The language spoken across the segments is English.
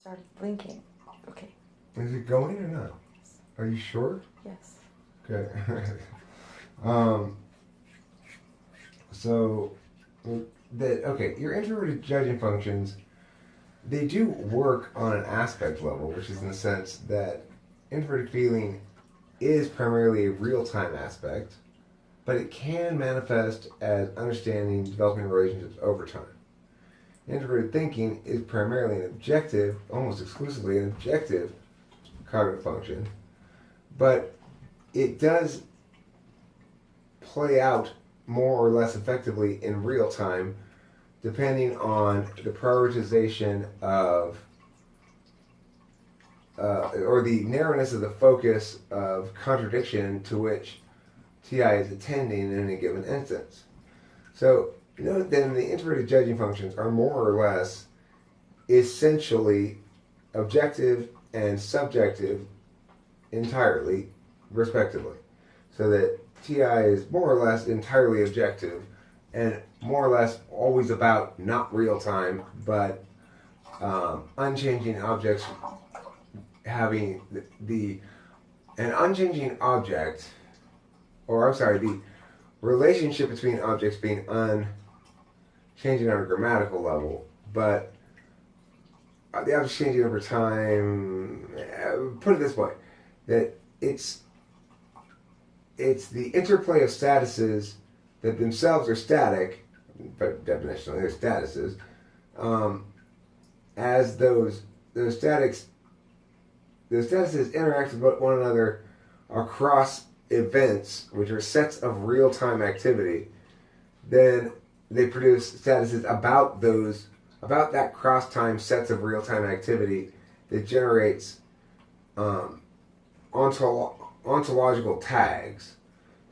Started blinking. Okay. Is it going or not? Are you sure? Yes. Okay. um, so, your introverted judging functions, they do work on an aspect level, which is in the sense that introverted feeling is primarily a real-time aspect, but it can manifest as understanding, developing relationships over time. Introverted thinking is primarily an objective, almost exclusively an objective cognitive function, but it does play out more or less effectively in real time depending on the prioritization of or the narrowness of the focus of contradiction to which TI is attending in any given instance. So note then the introverted judging functions are more or less essentially objective and subjective entirely, respectively. So that TI is more or less entirely objective and more or less always about not real time, but unchanging objects having an unchanging object, or I'm sorry, the relationship between objects being unchanging on a grammatical level, but the objects changing over time. Put it this way, that it's the interplay of statuses that themselves are static, but definitionally they're statuses, as those statuses interact with one another across events, which are sets of real-time activity, then they produce statuses about that cross-time sets of real-time activity that generates ontological tags.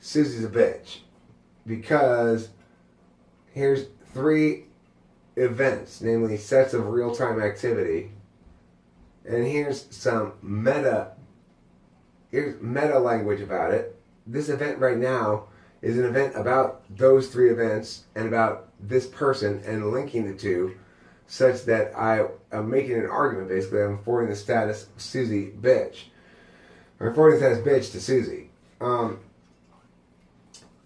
Susie's a bitch because here's three events, namely sets of real-time activity, and here's meta language about it. This event right now is an event about those three events and about this person and linking the two such that I'm making an argument, basically. I'm affording the status Susie bitch. I'm affording the status bitch to Susie.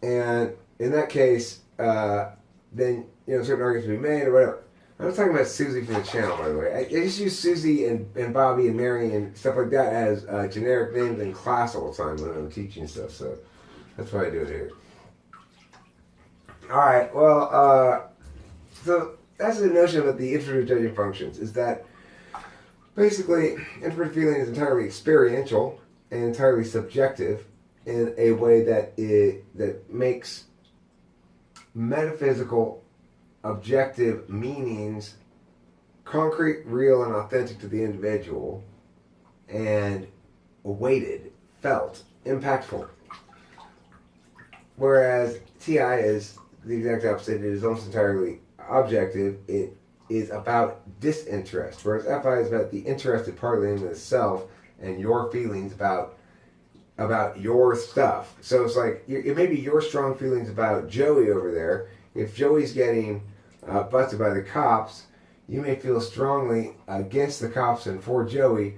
And in that case, then certain arguments can be made or whatever. I'm not talking about Susie from the channel, by the way. I just use Susie and Bobby and Mary and stuff like that as generic names in class all the time when I'm teaching stuff. So that's why I do it here. All right. Well, so that's the notion about the introverted judging functions. Is that basically introverted feeling is entirely experiential and entirely subjective in a way that makes metaphysical objective meanings concrete, real, and authentic to the individual, and weighted, felt, impactful. Whereas TI is the exact opposite. It is almost entirely objective. It is about disinterest, whereas FI is about the interested party in itself and your feelings about your stuff. So it's like it may be your strong feelings about Joey over there. If Joey's getting busted by the cops, you may feel strongly against the cops and for Joey,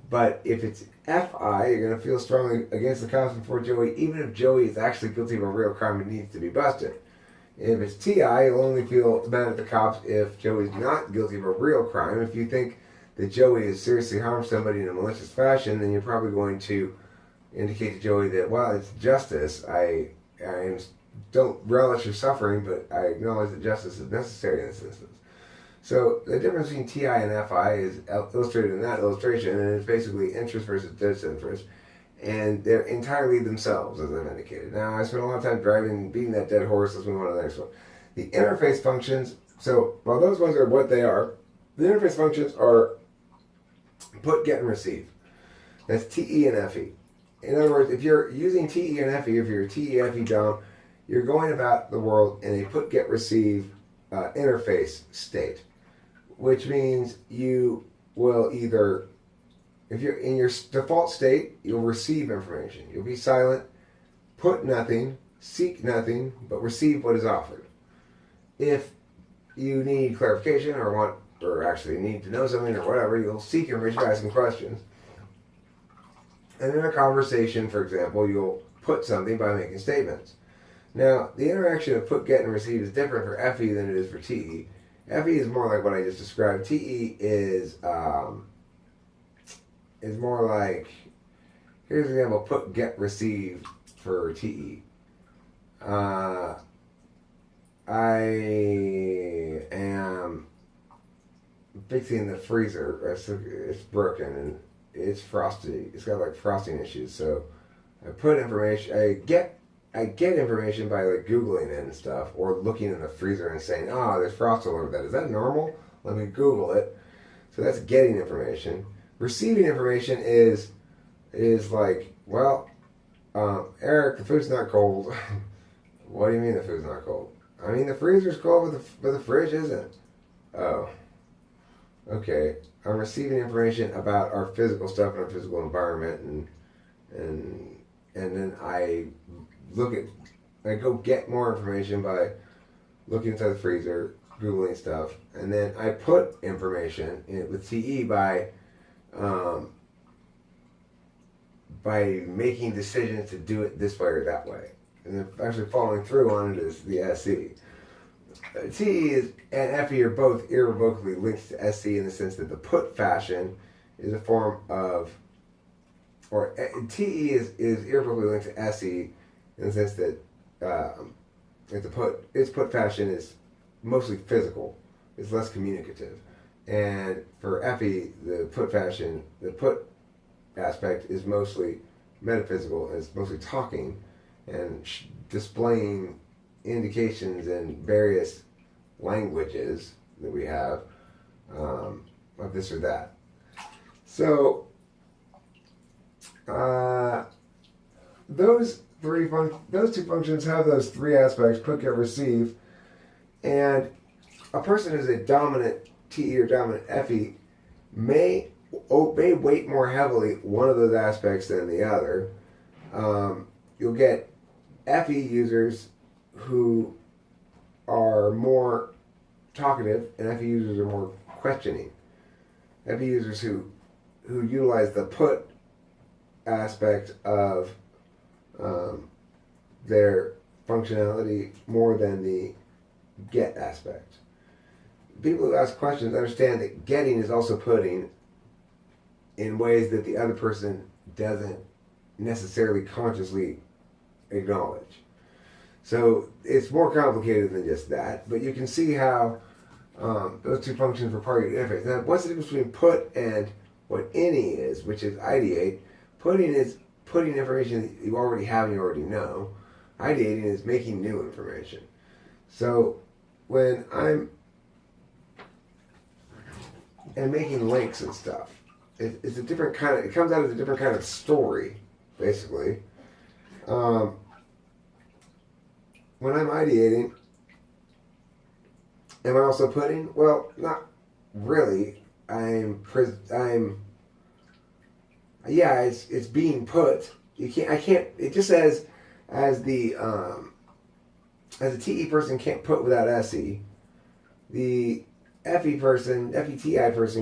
but if it's FI, you're going to feel strongly against the cops and for Joey, even if Joey is actually guilty of a real crime and needs to be busted. If it's TI, you'll only feel mad at the cops if Joey's not guilty of a real crime. If you think that Joey has seriously harmed somebody in a malicious fashion, then you're probably going to indicate to Joey that, well, it's justice. I don't relish your suffering, but I acknowledge that justice is necessary in this instance. So the difference between TI and FI is illustrated in that illustration, and it's basically interest versus disinterest, and they're entirely themselves, as I've indicated. Now, I spent a lot of time beating that dead horse. Let's move on to the next one. The interface functions, so while those ones are what they are, the interface functions are put, get, and receive. That's TE and FE. In other words, if you're using TE and FE, if you're a TE, FE dom, you're going about the world in a put, get, receive interface state, which means you will either, if you're in your default state, you'll receive information. You'll be silent, put nothing, seek nothing, but receive what is offered. If you need clarification or want or actually need to know something or whatever, you'll seek information by asking questions. And in a conversation, for example, you'll put something by making statements. Now, the interaction of put, get, and receive is different for FE than it is for TE. FE is more like what I just described. TE is more like, here's an example, put, get, receive for TE. I am fixing the freezer. It's broken and it's frosty. It's got like frosting issues. So I put information. I get information by like Googling it and stuff, or looking in the freezer and saying, "Oh, there's frost all over that. Is that normal? Let me Google it." So that's getting information. Receiving information is like, well, Eric, the food's not cold. What do you mean the food's not cold? I mean the freezer's cold, but the fridge isn't. Oh, okay. I'm receiving information about our physical stuff and our physical environment, and then I go get more information by looking inside the freezer, Googling stuff, and then I put information in with TE by making decisions to do it this way or that way, and then actually following through on it is the SE. TE and FE are both irrevocably linked to SE in the sense that the put fashion is a form of, or TE is irrevocably linked to SE in the sense that its put fashion is mostly physical, it's less communicative, and for FE the put aspect is mostly metaphysical, and it's mostly talking and displaying indications in various languages that we have of this or that. So those two functions have those three aspects: put, get, receive. And a person who's a dominant TE or dominant FE may weight more heavily one of those aspects than the other. You'll get FE users who are more talkative, and FE users are more questioning. FE users who utilize the put aspect of their functionality more than the get aspect. People who ask questions understand that getting is also putting in ways that the other person doesn't necessarily consciously acknowledge. So it's more complicated than just that, but you can see how those two functions were part of your interface. Now, what's the difference between put and what any is, which is ideate? Putting is putting information that you already have and you already know. Ideating is making new information. So when I'm making links and stuff, it's a different kind of, it comes out as a different kind of story, basically. When I'm ideating, am I also putting? Well, not really. It's being put. I can't, it just says, as a TE person can't put without SE, the FETI person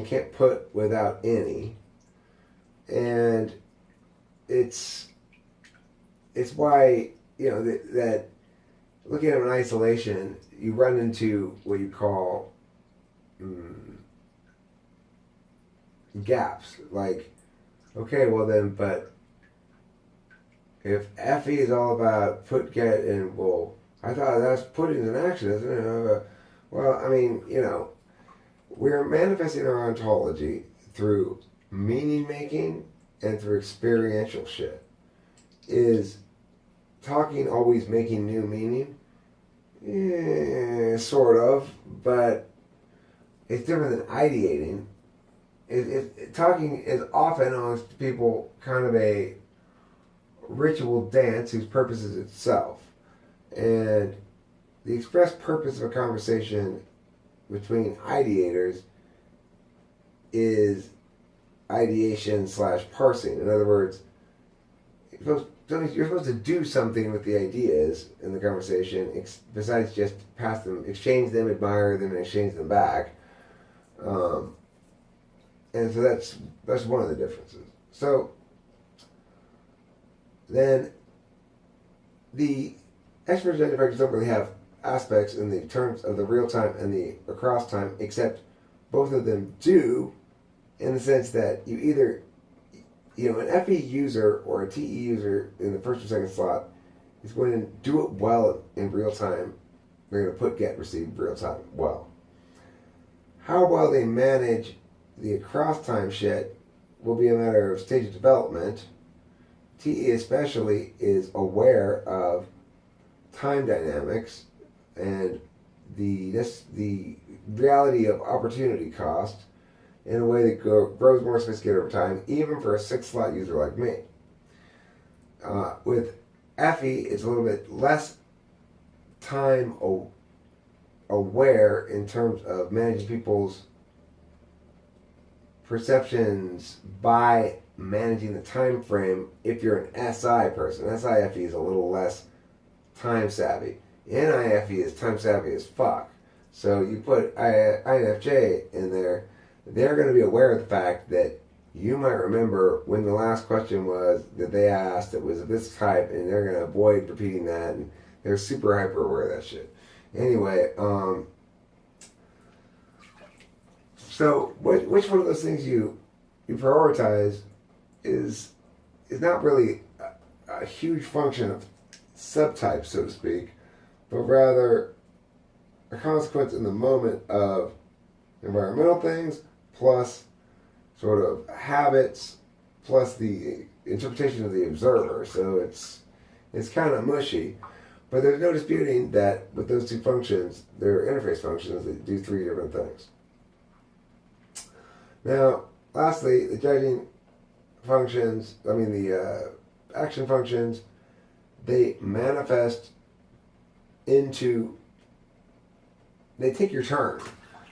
can't put without any. And it's why, that looking at them in isolation, you run into what you call gaps. Like, okay, well then, but if FE is all about put, get, and well, I thought that's putting in action, isn't it? Well, I mean, we're manifesting our ontology through meaning making and through experiential shit. Is talking always making new meaning? Sort of, but it's different than ideating. Talking is often amongst people kind of a ritual dance whose purpose is itself. And the express purpose of a conversation between ideators is ideation / parsing. In other words, you're supposed to do something with the ideas in the conversation besides just pass them, exchange them, admire them, and exchange them back. And so that's one of the differences. So then the expert objective factors don't really have aspects in the terms of the real time and the across time, except both of them do, in the sense that you either, an FE user or a TE user in the first or second slot is going to do it well in real time. They're going to put get receive real time well. How well they manage the across time shit will be a matter of stage of development. TE especially is aware of time dynamics and the reality of opportunity cost in a way that grows more sophisticated over time, even for a 6-slot user like me. With FE, it's a little bit less time aware in terms of managing people's perceptions by managing the time frame. If you're an SI person, SIFE is a little less time savvy. NIFE is time savvy as fuck. So you put INFJ in there, they're going to be aware of the fact that you might remember when the last question was that they asked that was of this type, and they're going to avoid repeating that, and they're super hyper aware of that shit. Anyway, so which one of those things you prioritize is not really a huge function of subtype, so to speak, but rather a consequence in the moment of environmental things plus sort of habits plus the interpretation of the observer. So it's kind of mushy, but there's no disputing that with those two functions, they're interface functions that do 3 different things. Now, lastly, the judging functions, the action functions, they manifest into, they take your turn.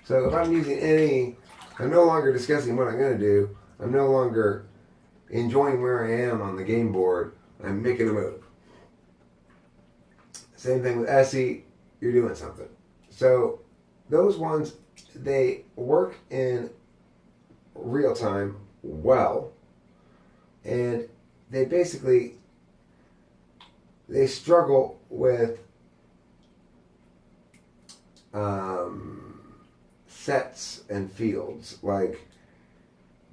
So if I'm using any, I'm no longer discussing what I'm going to do. I'm no longer enjoying where I am on the game board. I'm making a move. Same thing with SE, you're doing something. So those ones, they work in real time well, and they basically, they struggle with sets and fields. Like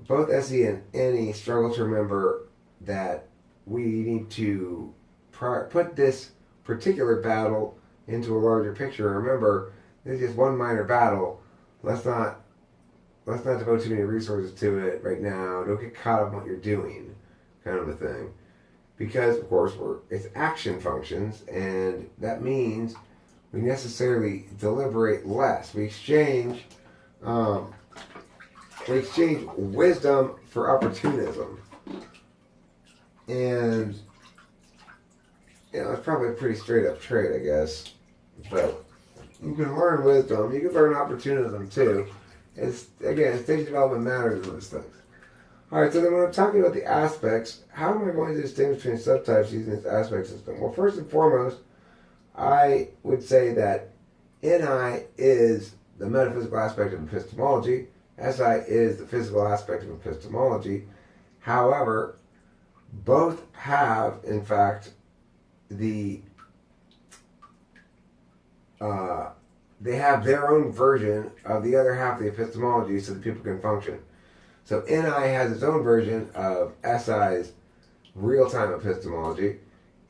both SE and NE struggle to remember that we need to put this particular battle into a larger picture. Remember, this is just one minor battle. Let's not devote too many resources to it right now. Don't get caught up in what you're doing, kind of a thing. Because of course it's action functions, and that means we necessarily deliberate less. We exchange wisdom for opportunism, and it's probably a pretty straight up trait, I guess. But you can learn wisdom. You can learn opportunism too. It's again, stage development matters in those things. All right, so then when I'm talking about the aspects, how am I going to distinguish between subtypes using this aspect system? Well, first and foremost, I would say that NI is the metaphysical aspect of epistemology. SI is the physical aspect of epistemology. However, both have, in fact, they have their own version of the other half of the epistemology so that people can function. So NI has its own version of SI's real-time epistemology.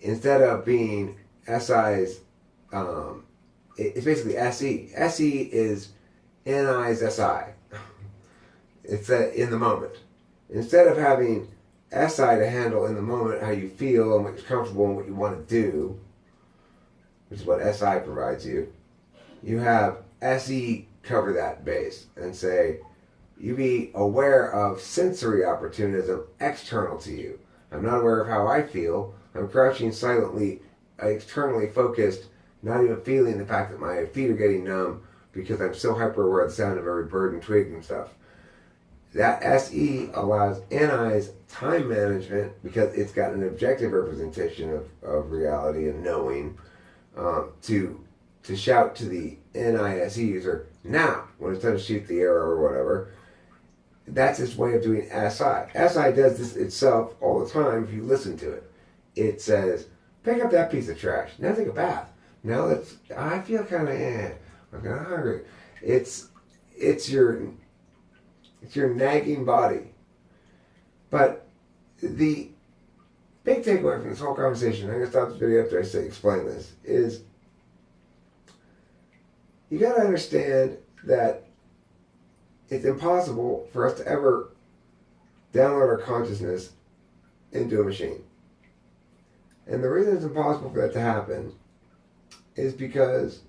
Instead of being SI's, it's basically SE. SE is NI's SI. It's in the moment. Instead of having SI to handle in the moment how you feel and what you're comfortable and what you want to do, which is what SI provides you, you have SE cover that base and say, you be aware of sensory opportunism external to you. I'm not aware of how I feel. I'm crouching silently, externally focused, not even feeling the fact that my feet are getting numb because I'm so hyper aware of the sound of every bird and twig and stuff. That SE allows NI's time management, because it's got an objective representation of reality and knowing, to shout to the NISE user, now, when it's time to shoot the arrow or whatever. That's its way of doing SI. SI does this itself all the time if you listen to it. It says, pick up that piece of trash. Now take a bath. Now I feel kind of, I'm kind of hungry. It's your nagging body. But the big takeaway from this whole conversation, I'm going to stop this video after I explain this, is you got to understand that it's impossible for us to ever download our consciousness into a machine. And the reason it's impossible for that to happen is because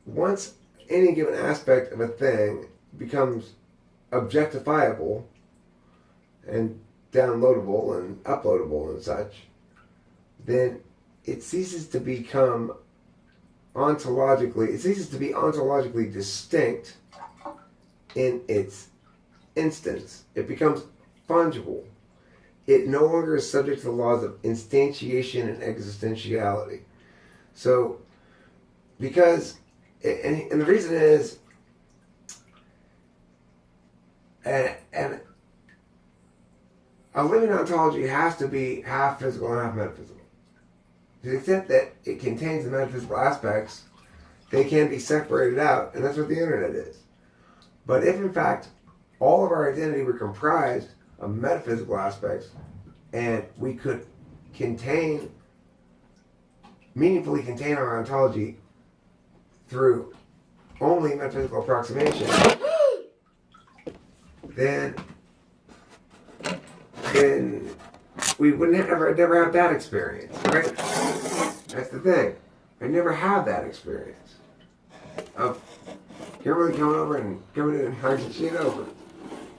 once any given aspect of a thing becomes objectifiable and downloadable and uploadable and such, then it ceases to be ontologically distinct in its instance. It becomes fungible. It no longer is subject to the laws of instantiation and existentiality. So, because, and the reason is, and a living ontology has to be half physical and half metaphysical. To the extent that it contains the metaphysical aspects, they can be separated out, and that's what the internet is. But if, in fact, all of our identity were comprised of metaphysical aspects, and we could meaningfully contain our ontology through only metaphysical approximation, then we would never have that experience, right? That's the thing. I never had that experience of Kimberly coming over and coming in and hugging shit over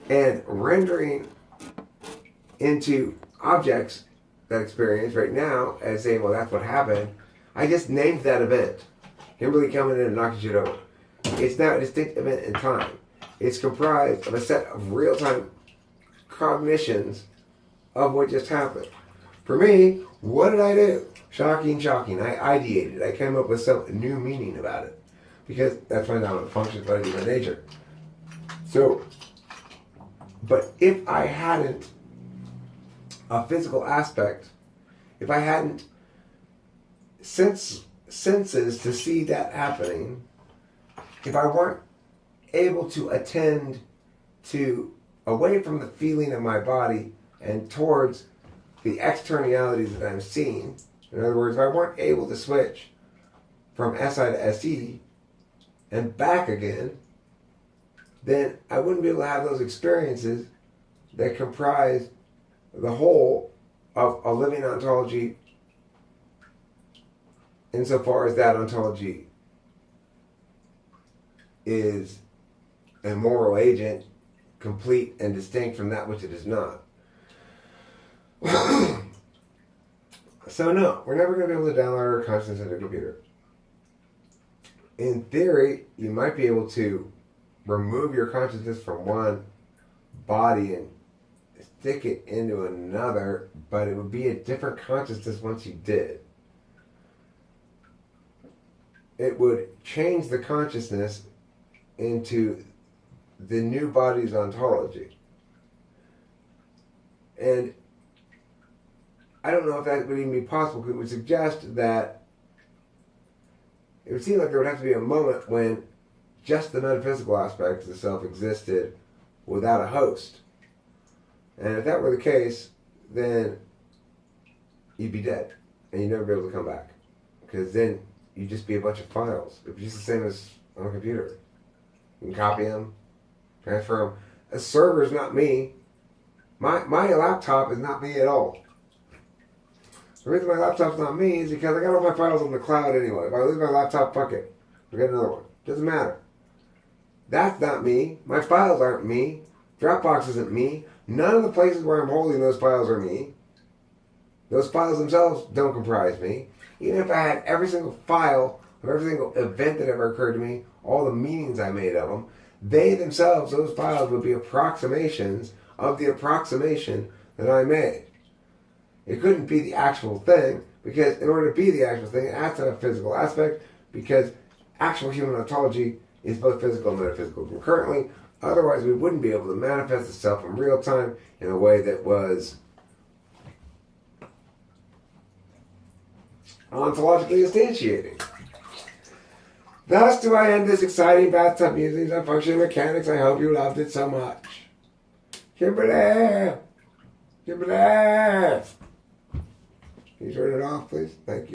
and rendering into objects that experience right now as saying, well, that's what happened. I just named that event. Kimberly coming in and knocking shit over. It's now a distinct event in time. It's comprised of a set of real-time cognitions of what just happened. For me, what did I do? Shocking. I ideated. I came up with some new meaning about it. Because that's my dominant function, but I do my nature. So, but if I hadn't a physical aspect, if I hadn't senses to see that happening, if I weren't able to attend to away from the feeling of my body and towards the externalities that I'm seeing, in other words, if I weren't able to switch from SI to SE and back again, then I wouldn't be able to have those experiences that comprise the whole of a living ontology insofar as that ontology is a moral agent, complete and distinct from that which it is not. So no, we're never going to be able to download our consciousness into a computer. In theory, you might be able to remove your consciousness from one body and stick it into another, but it would be a different consciousness once you did. It would change the consciousness into the new body's ontology. And I don't know if that would even be possible, because it would suggest that it would seem like there would have to be a moment when just the metaphysical aspect of the self existed without a host. And if that were the case, then you'd be dead. And you'd never be able to come back. Because then you'd just be a bunch of files. It'd be just the same as on a computer. You can copy them, transfer them. A server is not me. My laptop is not me at all. The reason my laptop's not me is because I got all my files on the cloud anyway. If I lose my laptop, fuck it. I'll get another one. Doesn't matter. That's not me. My files aren't me. Dropbox isn't me. None of the places where I'm holding those files are me. Those files themselves don't comprise me. Even if I had every single file of every single event that ever occurred to me, all the meanings I made of them, they themselves, those files, would be approximations of the approximation that I made. It couldn't be the actual thing, Because in order to be the actual thing, it has to have a physical aspect, because actual human ontology is both physical and metaphysical concurrently. Otherwise, we wouldn't be able to manifest itself in real time in a way that was ontologically instantiating. Thus do I end this exciting bathtub musings on functional mechanics. I hope you loved it so much. Kimberly! Kimberly! Can you turn it off, please? Thank you.